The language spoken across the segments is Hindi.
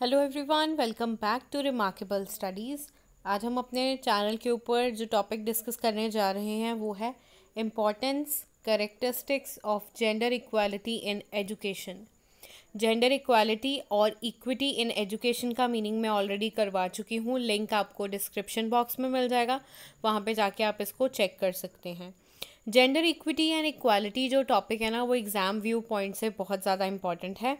Hello everyone, welcome back to remarkable studies. आज हम अपने चैनल के ऊपर जो टॉपिक डिस्कस करने जा रहे हैं वो है importance characteristics of gender equality in education. Gender equality और इक्विटी इन एजुकेशन का मीनिंग मैं ऑलरेडी करवा चुकी हूँ। लिंक आपको डिस्क्रिप्शन बॉक्स में मिल जाएगा, वहाँ पे जाके आप इसको चेक कर सकते हैं। जेंडर इक्विटी एंड इक्वालिटी जो टॉपिक है ना, वो एग्ज़ाम व्यू पॉइंट से बहुत ज़्यादा इंपॉर्टेंट है।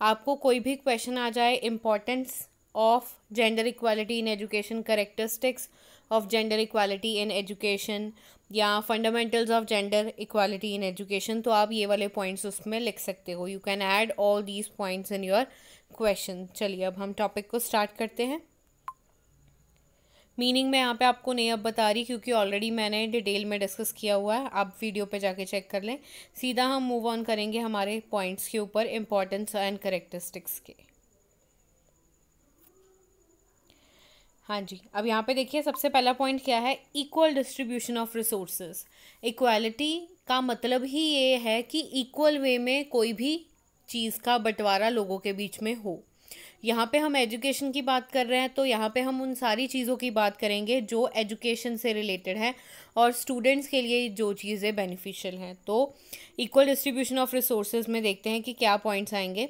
आपको कोई भी क्वेश्चन आ जाए, importance of gender equality in education, characteristics of gender equality in education या fundamentals of gender equality in education, तो आप ये वाले पॉइंट्स उसमें लिख सकते हो। You can add all these points in your question. चलिए अब हम टॉपिक को स्टार्ट करते हैं। मीनिंग मैं यहाँ पे आपको नहीं अब बता रही क्योंकि ऑलरेडी मैंने डिटेल में डिस्कस किया हुआ है, आप वीडियो पे जाके चेक कर लें। सीधा हम मूव ऑन करेंगे हमारे पॉइंट्स के ऊपर, इम्पॉर्टेंस एंड कैरेक्टरिस्टिक्स के। हाँ जी, अब यहाँ पे देखिए सबसे पहला पॉइंट क्या है, equal distribution of resources. Equality का मतलब ही ये है कि इक्वल वे में कोई भी चीज़ का बंटवारा लोगों के बीच में हो। यहाँ पे हम एजुकेशन की बात कर रहे हैं, तो यहाँ पे हम उन सारी चीज़ों की बात करेंगे जो एजुकेशन से रिलेटेड है और स्टूडेंट्स के लिए जो चीज़ें बेनिफिशियल हैं। तो इक्वल डिस्ट्रीब्यूशन ऑफ रिसोर्सेज में देखते हैं कि क्या पॉइंट्स आएंगे।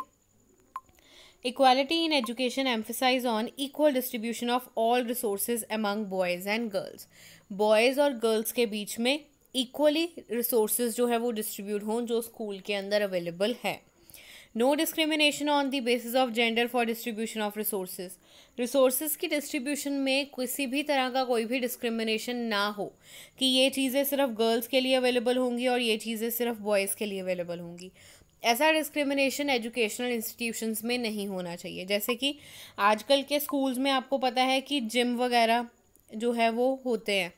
Equality in education emphasise on equal distribution of all resources among boys and girls. Boys और गर्ल्स के बीच में इक्वली रिसोर्सेज जो है वो डिस्ट्रीब्यूट हों जो स्कूल के अंदर अवेलेबल है। No discrimination on the basis of gender for distribution of resources. Resources की डिस्ट्रीब्यूशन में किसी भी तरह का कोई भी डिस्क्रिमिनेशन ना हो कि ये चीज़ें सिर्फ गर्ल्स के लिए अवेलेबल होंगी और ये चीज़ें सिर्फ बॉयज़ के लिए अवेलेबल होंगी। ऐसा डिस्क्रिमिनेशन एजुकेशनल इंस्टीट्यूशंस में नहीं होना चाहिए। जैसे कि आजकल के स्कूल्स में आपको पता है कि जिम वगैरह जो है वो होते हैं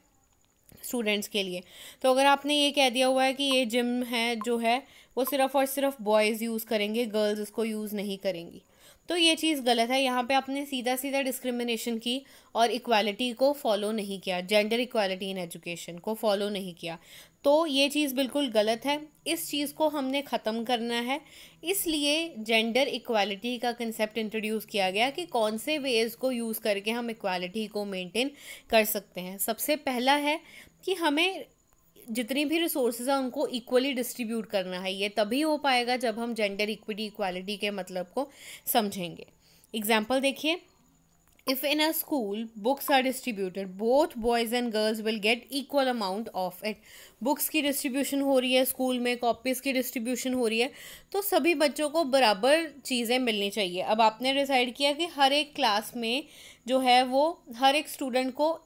स्टूडेंट्स के लिए, तो अगर आपने ये कह दिया हुआ है कि ये जिम है जो है वो सिर्फ और सिर्फ बॉयज़ यूज़ करेंगे, गर्ल्स इसको यूज़ नहीं करेंगी, तो ये चीज़ गलत है। यहाँ पे आपने सीधा सीधा डिस्क्रिमिनेशन की और इक्वालिटी को फॉलो नहीं किया, जेंडर इक्वालिटी इन एजुकेशन को फॉलो नहीं किया, तो ये चीज़ बिल्कुल गलत है। इस चीज़ को हमने ख़त्म करना है, इसलिए जेंडर इक्वालिटी का कंसेप्ट इंट्रोड्यूस किया गया कि कौन से वेज़ को यूज़ करके हम इक्वालिटी को मेंटेन कर सकते हैं। सबसे पहला है कि हमें जितनी भी रिसोर्सेज हैं उनको इक्वली डिस्ट्रीब्यूट करना है। ये तभी हो पाएगा जब हम जेंडर इक्विटी इक्वालिटी के मतलब को समझेंगे। एग्जाम्पल देखिए, if in a school books are distributed both boys and girls will get equal amount of it. Books की डिस्ट्रीब्यूशन हो रही है स्कूल में, कॉपीज़ की डिस्ट्रीब्यूशन हो रही है, तो सभी बच्चों को बराबर चीज़ें मिलनी चाहिए। अब आपने डिसाइड किया कि हर एक क्लास में जो है वो हर एक स्टूडेंट को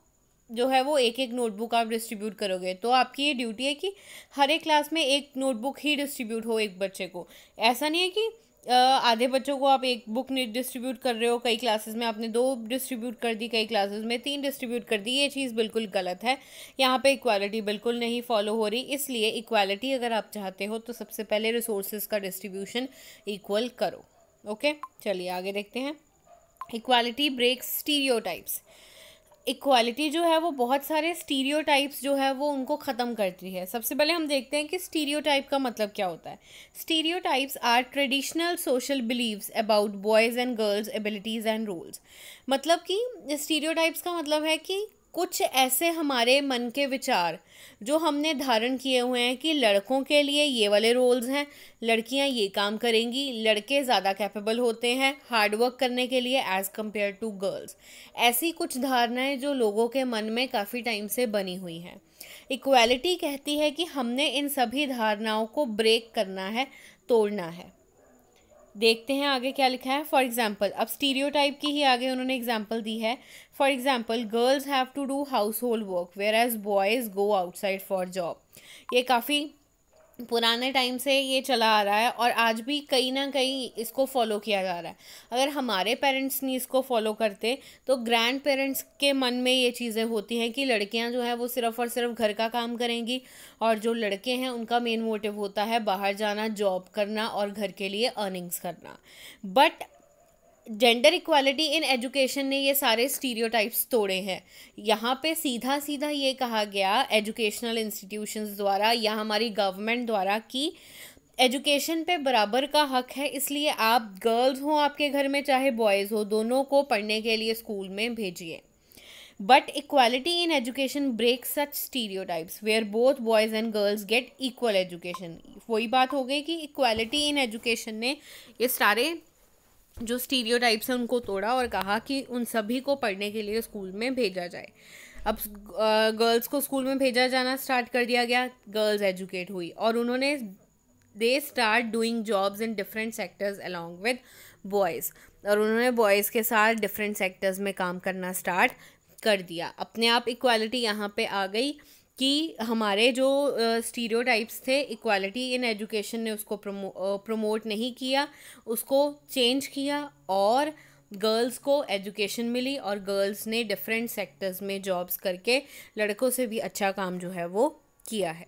जो है वो एक एक नोटबुक आप डिस्ट्रीब्यूट करोगे, तो आपकी ये ड्यूटी है कि हर एक क्लास में एक नोटबुक ही डिस्ट्रीब्यूट हो एक बच्चे को। ऐसा नहीं है कि आधे बच्चों को आप एक बुक डिस्ट्रीब्यूट कर रहे हो, कई क्लासेस में आपने 2 डिस्ट्रीब्यूट कर दी, कई क्लासेस में 3 डिस्ट्रीब्यूट कर दी। ये चीज़ बिल्कुल गलत है, यहाँ पे इक्वालिटी बिल्कुल नहीं फॉलो हो रही। इसलिए इक्वालिटी अगर आप चाहते हो तो सबसे पहले रिसोर्सेज का डिस्ट्रीब्यूशन इक्वल करो। ओके, चलिए आगे देखते हैं। Equality breaks stereotypes. इक्वालिटी जो है वो बहुत सारे स्टीरियोटाइप्स जो है वो उनको ख़त्म करती है। सबसे पहले हम देखते हैं कि स्टीरियोटाइप का मतलब क्या होता है। Stereotypes are traditional social beliefs about boys and girls abilities and roles. मतलब कि स्टीरियोटाइप्स का मतलब है कि कुछ ऐसे हमारे मन के विचार जो हमने धारण किए हुए हैं कि लड़कों के लिए ये वाले रोल्स हैं, लड़कियां ये काम करेंगी, लड़के ज़्यादा कैपेबल होते हैं हार्डवर्क करने के लिए एज़ कम्पेयर टू गर्ल्स। ऐसी कुछ धारणाएं जो लोगों के मन में काफ़ी टाइम से बनी हुई हैं। इक्वालिटी कहती है कि हमने इन सभी धारणाओं को ब्रेक करना है, तोड़ना है। देखते हैं आगे क्या लिखा है। फॉर एग्जाम्पल, अब स्टीरियोटाइप की ही आगे उन्होंने एग्जाम्पल दी है। For example, girls have to do household work whereas boys go outside for job. ये काफ़ी पुराने टाइम से ये चला आ रहा है और आज भी कहीं ना कहीं इसको फॉलो किया जा रहा है। अगर हमारे पेरेंट्स नहीं इसको फॉलो करते तो ग्रैंड पेरेंट्स के मन में ये चीज़ें होती हैं कि लड़कियां जो है वो सिर्फ और सिर्फ घर का काम करेंगी और जो लड़के हैं उनका मेन मोटिव होता है बाहर जाना, जॉब करना और घर के लिए अर्निंग्स करना। But gender equality in education ने ये सारे स्टीरियोटाइप्स तोड़े हैं। यहाँ पे सीधा सीधा ये कहा गया एजुकेशनल इंस्टीट्यूशंस द्वारा या हमारी गवर्नमेंट द्वारा कि एजुकेशन पे बराबर का हक है, इसलिए आप गर्ल्स हो आपके घर में चाहे बॉयज़ हो, दोनों को पढ़ने के लिए स्कूल में भेजिए. But equality in education breaks such stereotypes where both boys and girls get equal education. वही बात हो गई कि equality in education ने ये सारे जो स्टीरियोटाइप्स हैं उनको तोड़ा और कहा कि उन सभी को पढ़ने के लिए स्कूल में भेजा जाए. अब गर्ल्स को स्कूल में भेजा जाना स्टार्ट कर दिया गया, गर्ल्स एजुकेट हुई और उन्होंने they start doing jobs in different sectors along with boys, और उन्होंने बॉयज़ के साथ डिफरेंट सेक्टर्स में काम करना स्टार्ट कर दिया. अपने आप इक्वालिटी यहाँ पे आ गई कि हमारे जो स्टीरियोटाइप्स थे, इक्वालिटी इन एजुकेशन ने उसको प्रमोट नहीं किया, उसको चेंज किया और गर्ल्स को एजुकेशन मिली और गर्ल्स ने डिफरेंट सेक्टर्स में जॉब्स करके लड़कों से भी अच्छा काम जो है वो किया है.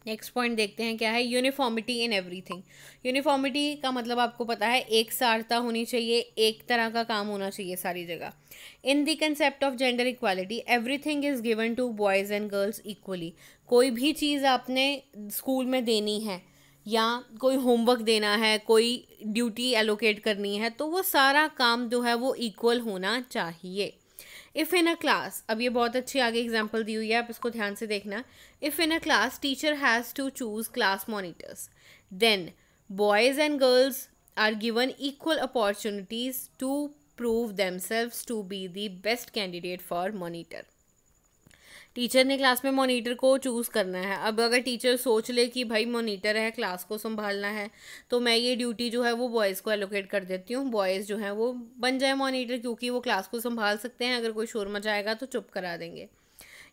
नेक्स्ट पॉइंट देखते हैं क्या है. Uniformity in everything. यूनिफॉर्मिटी का मतलब आपको पता है एक सारता होनी चाहिए, एक तरह का काम होना चाहिए सारी जगह. In the concept of gender equality everything is given to boys and girls equally. कोई भी चीज़ आपने स्कूल में देनी है या कोई होमवर्क देना है, कोई ड्यूटी एलोकेट करनी है, तो वो सारा काम जो है वो इक्वल होना चाहिए. इफ़ इन अ क्लास, अब ये बहुत अच्छी आगे एग्जाम्पल दी हुई है, आप इसको ध्यान से देखना. If in a class teacher has to choose class monitors, then boys and girls are given equal opportunities to prove themselves to be the best candidate for monitor. Teacher ने क्लास में मॉनिटर को चूज़ करना है. अब अगर टीचर सोच ले कि भाई मॉनिटर है, क्लास को संभालना है, तो मैं ये ड्यूटी जो है वो बॉयज़ को एलोकेट कर देती हूँ, बॉयज़ जो है वो बन जाए मॉनिटर, क्योंकि वो क्लास को संभाल सकते हैं, अगर कोई शोर मचाएगा तो चुप करा देंगे.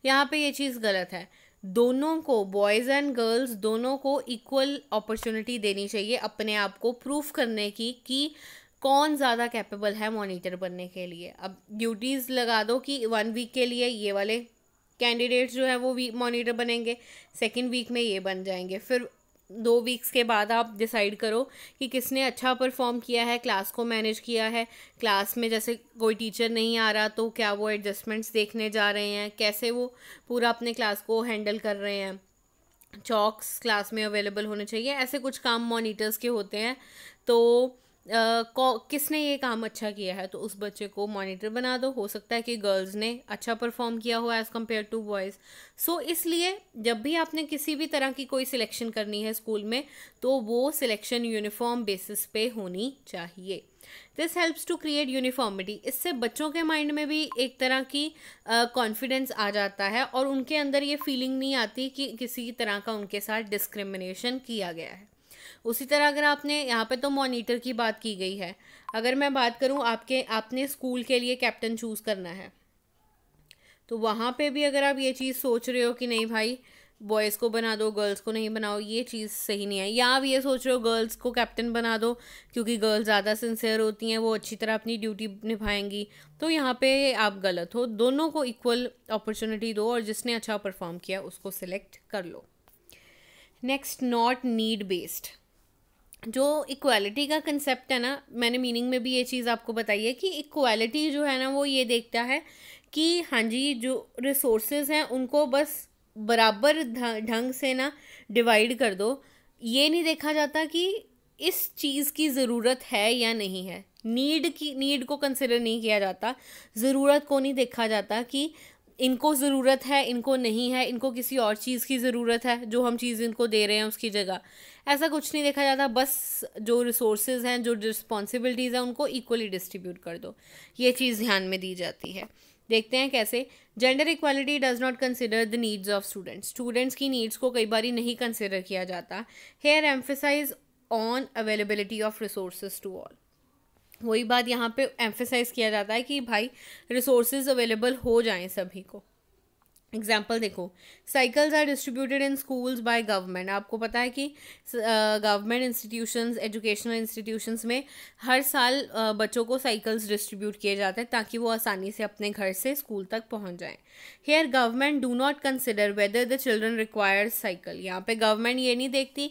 यहाँ पे ये चीज़ गलत है. दोनों को, बॉयज़ एंड गर्ल्स दोनों को इक्वल अपॉर्चुनिटी देनी चाहिए अपने आप को प्रूफ करने की कि कौन ज़्यादा कैपेबल है मॉनिटर बनने के लिए. अब ड्यूटीज़ लगा दो कि 1 वीक के लिए ये वाले कैंडिडेट्स जो है वो मॉनिटर बनेंगे, सेकेंड वीक में ये बन जाएंगे, फिर 2 वीक्स के बाद आप डिसाइड करो कि किसने अच्छा परफॉर्म किया है, क्लास को मैनेज किया है. क्लास में जैसे कोई टीचर नहीं आ रहा तो क्या वो एडजस्टमेंट्स देखने जा रहे हैं, कैसे वो पूरा अपने क्लास को हैंडल कर रहे हैं, चॉक्स क्लास में अवेलेबल होने चाहिए, ऐसे कुछ काम मॉनिटर्स के होते हैं. तो किसने ये काम अच्छा किया है तो उस बच्चे को मॉनिटर बना दो. हो सकता है कि गर्ल्स ने अच्छा परफॉर्म किया हो एज़ कम्पेयर टू बॉयज़. सो इसलिए जब भी आपने किसी भी तरह की कोई सिलेक्शन करनी है स्कूल में, तो वो सिलेक्शन यूनिफॉर्म बेसिस पे होनी चाहिए. This helps to create uniformity. इससे बच्चों के माइंड में भी एक तरह की कॉन्फिडेंस आ जाता है और उनके अंदर ये फीलिंग नहीं आती कि किसी तरह का उनके साथ डिस्क्रिमिनेशन किया गया है. उसी तरह अगर आपने यहाँ पे तो मॉनिटर की बात की गई है, अगर मैं बात करूँ आपने स्कूल के लिए कैप्टन चूज़ करना है, तो वहाँ पे भी अगर आप ये चीज़ सोच रहे हो कि नहीं भाई बॉयज़ को बना दो, गर्ल्स को नहीं बनाओ, ये चीज़ सही नहीं है. या आप ये सोच रहे हो गर्ल्स को कैप्टन बना दो क्योंकि गर्ल्स ज़्यादा सिंसियर होती हैं, वो अच्छी तरह अपनी ड्यूटी निभाएंगी, तो यहाँ पे आप गलत हो. दोनों को इक्वल अपॉर्चुनिटी दो और जिसने अच्छा परफॉर्म किया उसको सिलेक्ट कर लो. Next, not need based. जो इक्वालिटी का कंसेप्ट है ना, मैंने मीनिंग में भी ये चीज़ आपको बताई है कि इक्वालिटी जो है ना वो ये देखता है कि हाँ जी जो रिसोर्सेज हैं उनको बस बराबर ढंग से ना डिवाइड कर दो. ये नहीं देखा जाता कि इस चीज़ की ज़रूरत है या नहीं है. नीड को कंसिडर नहीं किया जाता, ज़रूरत को नहीं देखा जाता कि इनको ज़रूरत है, इनको नहीं है, इनको किसी और चीज़ की ज़रूरत है जो हम चीज़ इनको दे रहे हैं उसकी जगह. ऐसा कुछ नहीं देखा जाता. बस जो रिसोर्सेज हैं, जो रिस्पॉन्सिबिलिटीज़ हैं, उनको इक्वली डिस्ट्रीब्यूट कर दो. ये चीज़ ध्यान में दी जाती है. देखते हैं कैसे. Gender equality does not consider the needs of students. Students की नीड्स को कई बार नहीं कंसिडर किया जाता. Here emphasise on availability of resources to all. वही बात यहाँ पे एम्फेसाइज किया जाता है कि भाई रिसोर्सेज अवेलेबल हो जाएं सभी को. एग्जाम्पल देखो, cycles are distributed in schools by government. आपको पता है कि गवर्नमेंट इंस्टीट्यूशंस, एजुकेशनल इंस्टीट्यूशंस में हर साल बच्चों को साइकिल्स डिस्ट्रीब्यूट किए जाते हैं ताकि वो आसानी से अपने घर से स्कूल तक पहुंच जाएं. Here government do not consider whether the children requires cycle. यहाँ पे गवर्नमेंट ये नहीं देखती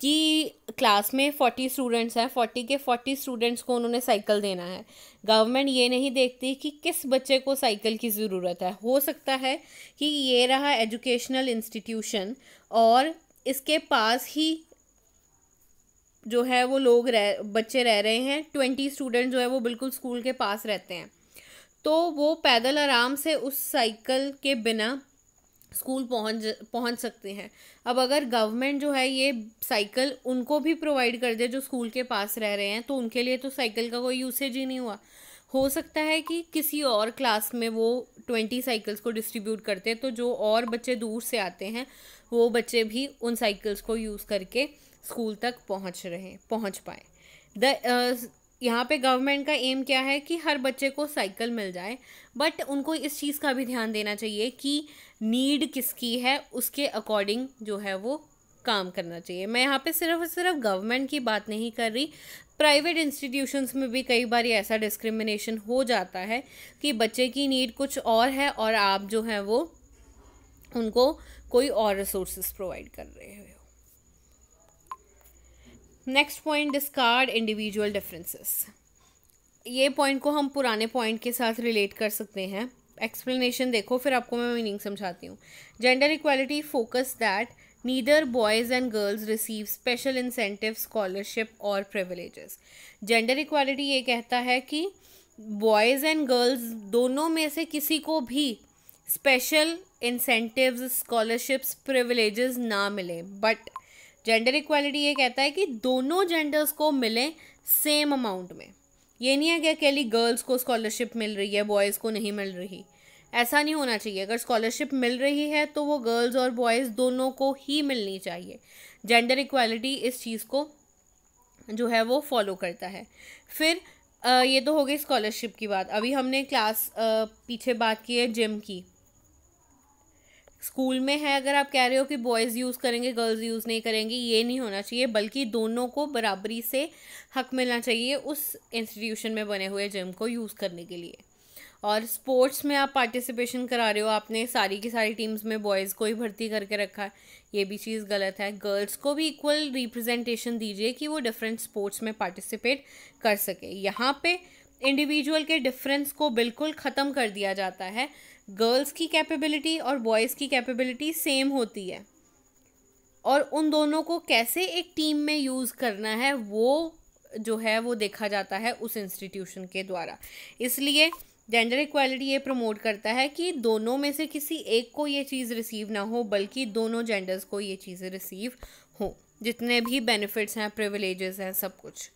कि क्लास में 40 स्टूडेंट्स हैं, 40 के 40 स्टूडेंट्स को उन्होंने साइकिल देना है. गवर्नमेंट ये नहीं देखती कि किस बच्चे को साइकिल की ज़रूरत है. हो सकता है कि ये रहा एजुकेशनल इंस्टीट्यूशन और इसके पास ही जो है वो बच्चे रह रहे हैं, 20 स्टूडेंट जो है वो बिल्कुल स्कूल के पास रहते हैं, तो वो पैदल आराम से उस साइकिल के बिना स्कूल पहुंच सकते हैं। अब अगर गवर्नमेंट जो है ये साइकिल उनको भी प्रोवाइड कर दे जो स्कूल के पास रह रहे हैं, तो उनके लिए तो साइकिल का कोई यूसेज ही नहीं हुआ। हो सकता है कि किसी और क्लास में वो 20 साइकिल्स को डिस्ट्रीब्यूट करते, तो जो और बच्चे दूर से आते हैं वो बच्चे भी उन साइकिल्स को यूज़ करके स्कूल तक पहुंच पाए। यहाँ पे गवर्नमेंट का एम क्या है कि हर बच्चे को साइकिल मिल जाए, बट उनको इस चीज़ का भी ध्यान देना चाहिए कि नीड किसकी है उसके अकॉर्डिंग जो है वो काम करना चाहिए। मैं यहाँ पे सिर्फ और सिर्फ गवर्नमेंट की बात नहीं कर रही, प्राइवेट इंस्टीट्यूशंस में भी कई बार ऐसा डिस्क्रिमिनेशन हो जाता है कि बच्चे की नीड कुछ और है और आप जो है वो उनको कोई और रिसोर्सेज प्रोवाइड कर रहे हो। Next point, discard individual differences. ये पॉइंट को हम पुराने पॉइंट के साथ रिलेट कर सकते हैं। एक्सप्लेनेशन देखो, फिर आपको मैं मीनिंग समझाती हूँ। Gender equality focus that neither boys and girls receive special incentive, scholarship और प्रिविलेजेस। जेंडर इक्वालिटी ये कहता है कि बॉयज़ एंड गर्ल्स दोनों में से किसी को भी स्पेशल इंसेंटिव्स, स्कॉलरशिप्स, प्रिविलेजेस ना मिले, बट जेंडर इक्वालिटी ये कहता है कि दोनों जेंडर्स को मिले सेम अमाउंट में। ये नहीं है कि अकेली गर्ल्स को स्कॉलरशिप मिल रही है, बॉयज़ को नहीं मिल रही। ऐसा नहीं होना चाहिए। अगर स्कॉलरशिप मिल रही है तो वो गर्ल्स और बॉयज़ दोनों को ही मिलनी चाहिए। जेंडर इक्वालिटी इस चीज़ को जो है वो फॉलो करता है। फिर ये तो हो गई स्कॉलरशिप की बात। अभी हमने क्लास पीछे बात की है जिम की। स्कूल में है, अगर आप कह रहे हो कि बॉयज़ यूज़ करेंगे गर्ल्स यूज़ नहीं करेंगी, ये नहीं होना चाहिए, बल्कि दोनों को बराबरी से हक मिलना चाहिए उस इंस्टीट्यूशन में बने हुए जिम को यूज़ करने के लिए। और स्पोर्ट्स में आप पार्टिसिपेशन करा रहे हो, आपने सारी की सारी टीम्स में बॉयज़ को ही भर्ती करके रखा है, ये भी चीज़ गलत है। गर्ल्स को भी इक्वल रिप्रेजेंटेशन दीजिए कि वो डिफरेंट स्पोर्ट्स में पार्टिसिपेट कर सके। यहाँ पे इंडिविजुअल के डिफरेंस को बिल्कुल ख़त्म कर दिया जाता है। गर्ल्स की कैपेबिलिटी और बॉयज़ की कैपेबिलिटी सेम होती है, और उन दोनों को कैसे एक टीम में यूज़ करना है वो जो है वो देखा जाता है उस इंस्टीट्यूशन के द्वारा। इसलिए जेंडर इक्वालिटी ये प्रमोट करता है कि दोनों में से किसी एक को ये चीज़ रिसीव ना हो, बल्कि दोनों जेंडर्स को ये चीज़ें रिसीव हो, जितने भी बेनिफिट्स हैं, प्रिविलेजेस हैं, सब कुछ।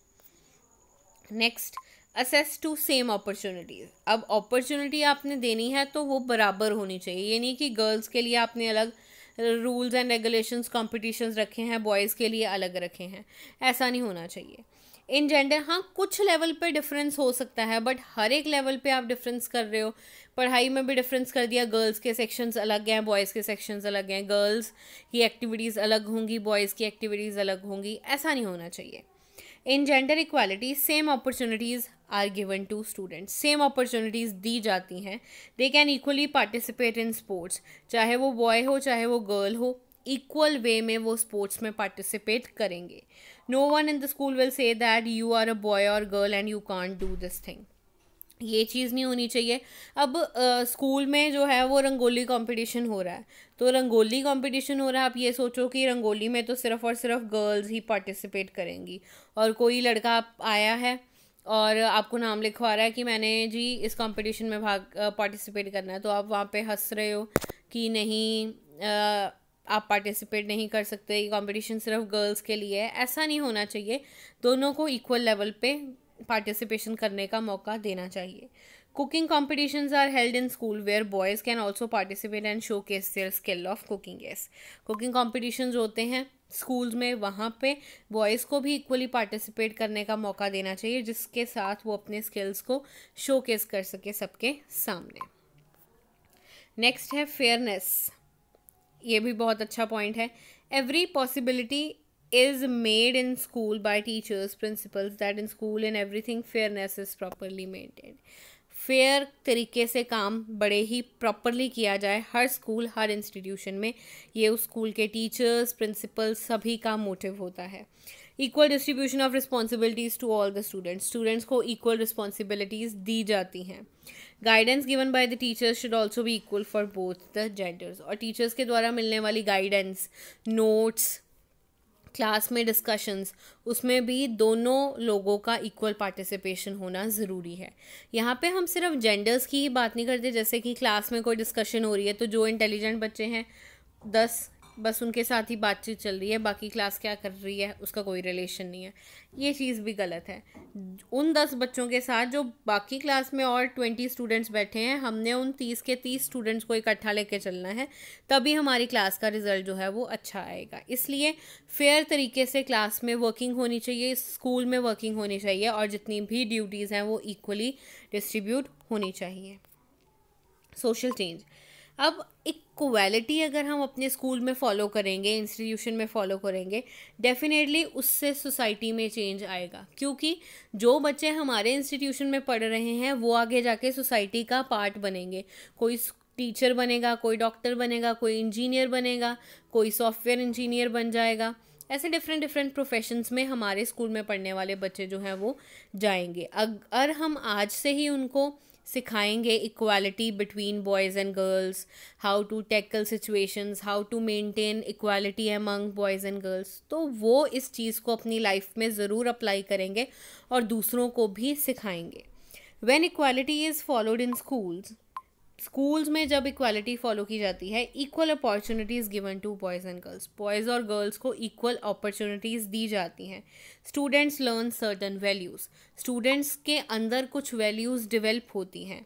Next, access to same opportunities. अब अपॉर्चुनिटी आपने देनी है तो वो बराबर होनी चाहिए। ये नहीं कि गर्ल्स के लिए आपने अलग रूल्स एंड रेगुलेशंस, कॉम्पिटिशन्स रखे हैं, बॉयज़ के लिए अलग रखे हैं, ऐसा नहीं होना चाहिए। इन जेंडर हाँ कुछ लेवल पे डिफरेंस हो सकता है, बट हर एक लेवल पे आप डिफरेंस कर रहे हो। पढ़ाई में भी डिफरेंस कर दिया, गर्ल्स के सेक्शंस अलग हैं, बॉयज़ के सेक्शंस अलग हैं, गर्ल्स की एक्टिविटीज़ अलग होंगी, बॉयज़ की एक्टिविटीज़ अलग होंगी, ऐसा नहीं होना चाहिए। In gender equality same opportunities are given to students. Same opportunities दी जाती हैं। They can equally participate in sports, चाहे वो बॉय हो चाहे वो गर्ल हो, इक्वल वे में वो स्पोर्ट्स में पार्टिसिपेट करेंगे। No one in the school will say that you are a boy और girl and you can't do this thing. ये चीज़ नहीं होनी चाहिए। अब स्कूल में जो है वो रंगोली कंपटीशन हो रहा है, तो रंगोली कंपटीशन हो रहा है, आप ये सोचो कि रंगोली में तो सिर्फ और सिर्फ गर्ल्स ही पार्टिसिपेट करेंगी, और कोई लड़का आया है और आपको नाम लिखवा रहा है कि मैंने जी इस कंपटीशन में पार्टिसिपेट करना है, तो आप वहाँ पे हंस रहे हो कि नहीं आप पार्टिसिपेट नहीं कर सकते, ये कंपटीशन सिर्फ गर्ल्स के लिए है। ऐसा नहीं होना चाहिए, दोनों को इक्वल लेवल पे पार्टिसिपेशन करने का मौका देना चाहिए। Cooking competitions are held in school where boys can also participate and showcase their skill of cooking. Yes, cooking competitions होते हैं स्कूल्स में, वहाँ पे बॉयज़ को भी इक्वली पार्टिसिपेट करने का मौका देना चाहिए, जिसके साथ वो अपने स्किल्स को शो केस कर सके सबके सामने। नेक्स्ट है फेयरनेस। ये भी बहुत अच्छा पॉइंट है। Every possibility is made in school by teachers, principals, that in school and everything fairness is properly maintained. Fair तरीके से काम बड़े ही प्रॉपरली किया जाए हर स्कूल, हर इंस्टीट्यूशन में, ये उस स्कूल के टीचर्स, प्रिंसिपल्स सभी का मोटिव होता है। Equal distribution of responsibilities to all the students. Students को इक्वल रिस्पॉन्सिबिलिटीज़ दी जाती हैं। Guidance given by the teachers should also भी equal for both the genders. और टीचर्स के द्वारा मिलने वाली गाइडेंस, नोट्स, क्लास में डिस्कशंस, उसमें भी दोनों लोगों का इक्वल पार्टिसिपेशन होना ज़रूरी है। यहाँ पे हम सिर्फ जेंडर्स की ही बात नहीं करते, जैसे कि क्लास में कोई डिस्कशन हो रही है तो जो इंटेलिजेंट बच्चे हैं 10 बस उनके साथ ही बातचीत चल रही है, बाकी क्लास क्या कर रही है उसका कोई रिलेशन नहीं है, ये चीज़ भी गलत है। उन 10 बच्चों के साथ जो बाकी क्लास में और 20 स्टूडेंट्स बैठे हैं, हमने उन 30 के 30 स्टूडेंट्स को इकट्ठा लेके चलना है, तभी हमारी क्लास का रिजल्ट जो है वो अच्छा आएगा। इसलिए फेयर तरीके से क्लास में वर्किंग होनी चाहिए, स्कूल में वर्किंग होनी चाहिए, और जितनी भी ड्यूटीज़ हैं वो इक्वली डिस्ट्रीब्यूट होनी चाहिए। सोशल चेंज, अब इक्वालिटी अगर हम अपने स्कूल में फॉलो करेंगे, इंस्टीट्यूशन में फॉलो करेंगे, डेफिनेटली उससे सोसाइटी में चेंज आएगा, क्योंकि जो बच्चे हमारे इंस्टीट्यूशन में पढ़ रहे हैं वो आगे जाके सोसाइटी का पार्ट बनेंगे। कोई टीचर बनेगा, कोई डॉक्टर बनेगा, कोई इंजीनियर बनेगा, कोई सॉफ्टवेयर इंजीनियर बन जाएगा। ऐसे डिफरेंट डिफरेंट प्रोफेशंस में हमारे स्कूल में पढ़ने वाले बच्चे जो हैं वो जाएंगे। अगर हम आज से ही उनको सिखाएंगे equality between boys and girls, how to tackle situations, how to maintain equality among boys and girls, तो वो इस चीज़ को अपनी लाइफ में ज़रूर अप्लाई करेंगे और दूसरों को भी सिखाएंगे। When equality is followed in schools में जब इक्वालिटी फॉलो की जाती है, equal opportunities given to boys and girls, boys और गर्ल्स को इक्वल अपॉर्चुनिटीज़ दी जाती हैं। Students learn certain values, students के अंदर कुछ वैल्यूज़ डेवलप होती हैं।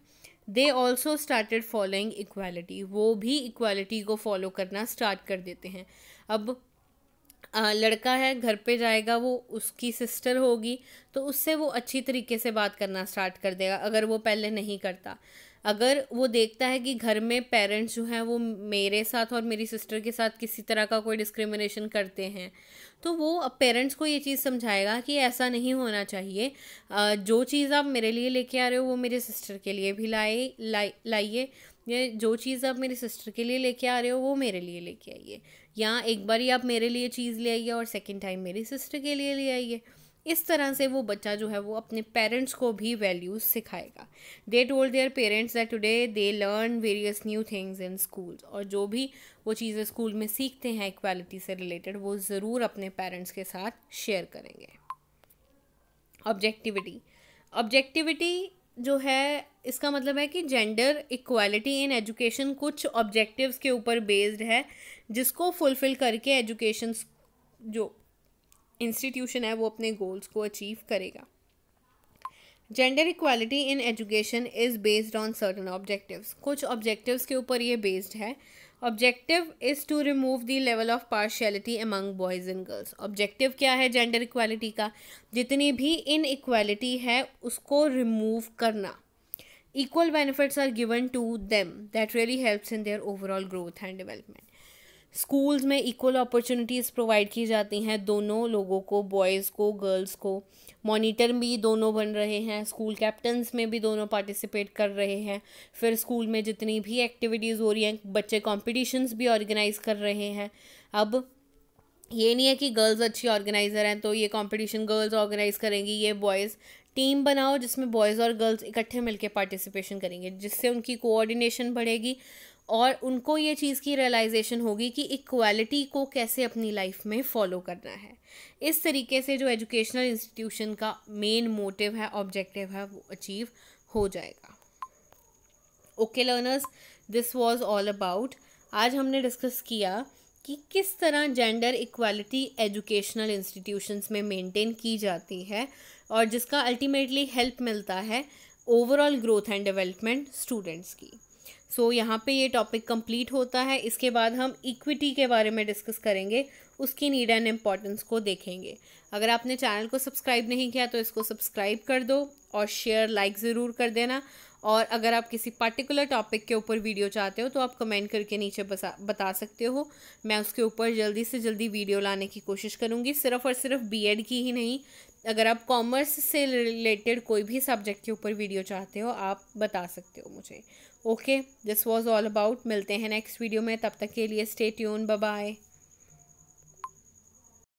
They also started following equality, वो भी इक्वालिटी को फॉलो करना स्टार्ट कर देते हैं। अब लड़का है, घर पे जाएगा, वो उसकी सिस्टर होगी तो उससे वो अच्छी तरीके से बात करना स्टार्ट कर देगा, अगर वो पहले नहीं करता। अगर वो देखता है कि घर में पेरेंट्स जो हैं वो मेरे साथ और मेरी सिस्टर के साथ किसी तरह का कोई डिस्क्रिमिनेशन करते हैं, तो वो पेरेंट्स को ये चीज़ समझाएगा कि ऐसा नहीं होना चाहिए। जो चीज़ आप मेरे लिए लेके आ रहे हो वो मेरे सिस्टर के लिए भी लाइए, ये जो चीज़ आप मेरी सिस्टर के लिए लेके आ रहे हो वो मेरे लिए लेके आइए, या एक बार ही आप मेरे लिए चीज़ ले आइए और सेकंड टाइम मेरी सिस्टर के लिए ले आइए। इस तरह से वो बच्चा जो है वो अपने पेरेंट्स को भी वैल्यूज़ सिखाएगा। They told their parents that today they learn various new things in schools, और जो भी वो चीज़ें स्कूल में सीखते हैं इक्वालिटी से रिलेटेड वो ज़रूर अपने पेरेंट्स के साथ शेयर करेंगे। ऑब्जेक्टिविटी जो है, इसका मतलब है कि जेंडर इक्वालिटी इन एजुकेशन कुछ ऑब्जेक्टिव्स के ऊपर बेस्ड है, जिसको फुलफिल करके एजुकेशन जो इंस्टीट्यूशन है वो अपने गोल्स को अचीव करेगा। Gender equality in education is based on certain objectives, कुछ ऑब्जेक्टिव्स के ऊपर ये बेस्ड है। Objective is to remove the level of partiality among boys and girls. Objective क्या है जेंडर इक्वालिटी का? जितनी भी इन इक्वालिटी है उसको रिमूव करना। Equal benefits are given to them that really helps in their overall growth and development. Schools में इक्वल अपॉर्चुनिटीज़ प्रोवाइड की जाती हैं दोनों लोगों को, बॉयज़ को, गर्ल्स को। मॉनिटर भी दोनों बन रहे हैं, स्कूल कैप्टन्स में भी दोनों पार्टिसिपेट कर रहे हैं। फिर स्कूल में जितनी भी एक्टिविटीज़ हो रही हैं, बच्चे कॉम्पिटिशन्स भी ऑर्गेनाइज़ कर रहे हैं। अब ये नहीं है कि गर्ल्स अच्छी ऑर्गेनाइज़र हैं तो ये कंपटीशन गर्ल्स ऑर्गेनाइज़ करेंगी, ये बॉयज़। टीम बनाओ जिसमें बॉयज़ और गर्ल्स इकट्ठे मिलकर पार्टिसिपेशन करेंगे, जिससे उनकी कोऑर्डिनेशन बढ़ेगी और उनको ये चीज़ की रियलाइजेशन होगी कि इक्वालिटी को कैसे अपनी लाइफ में फॉलो करना है। इस तरीके से जो एजुकेशनल इंस्टीट्यूशन का मेन मोटिव है, ऑब्जेक्टिव है, वो अचीव हो जाएगा। Okay learners, this was all about, आज हमने डिस्कस किया कि किस तरह जेंडर इक्वालिटी एजुकेशनल इंस्टीट्यूशंस में मेंटेन की जाती है और जिसका अल्टीमेटली हेल्प मिलता है overall growth and development students की। यहाँ पे ये टॉपिक कंप्लीट होता है। इसके बाद हम इक्विटी के बारे में डिस्कस करेंगे, उसकी नीड एंड इम्पॉर्टेंस को देखेंगे। अगर आपने चैनल को सब्सक्राइब नहीं किया तो इसको सब्सक्राइब कर दो और शेयर लाइक ज़रूर कर देना। और अगर आप किसी पर्टिकुलर टॉपिक के ऊपर वीडियो चाहते हो तो आप कमेंट करके नीचे बता सकते हो, मैं उसके ऊपर जल्दी से जल्दी वीडियो लाने की कोशिश करूँगी। सिर्फ़ और सिर्फ बीएड की ही नहीं, अगर आप कॉमर्स से रिलेटेड कोई भी सब्जेक्ट के ऊपर वीडियो चाहते हो आप बता सकते हो मुझे। Okay, this was all about. मिलते हैं नेक्स्ट वीडियो में, तब तक के लिए स्टे ट्यून, बाय बाय।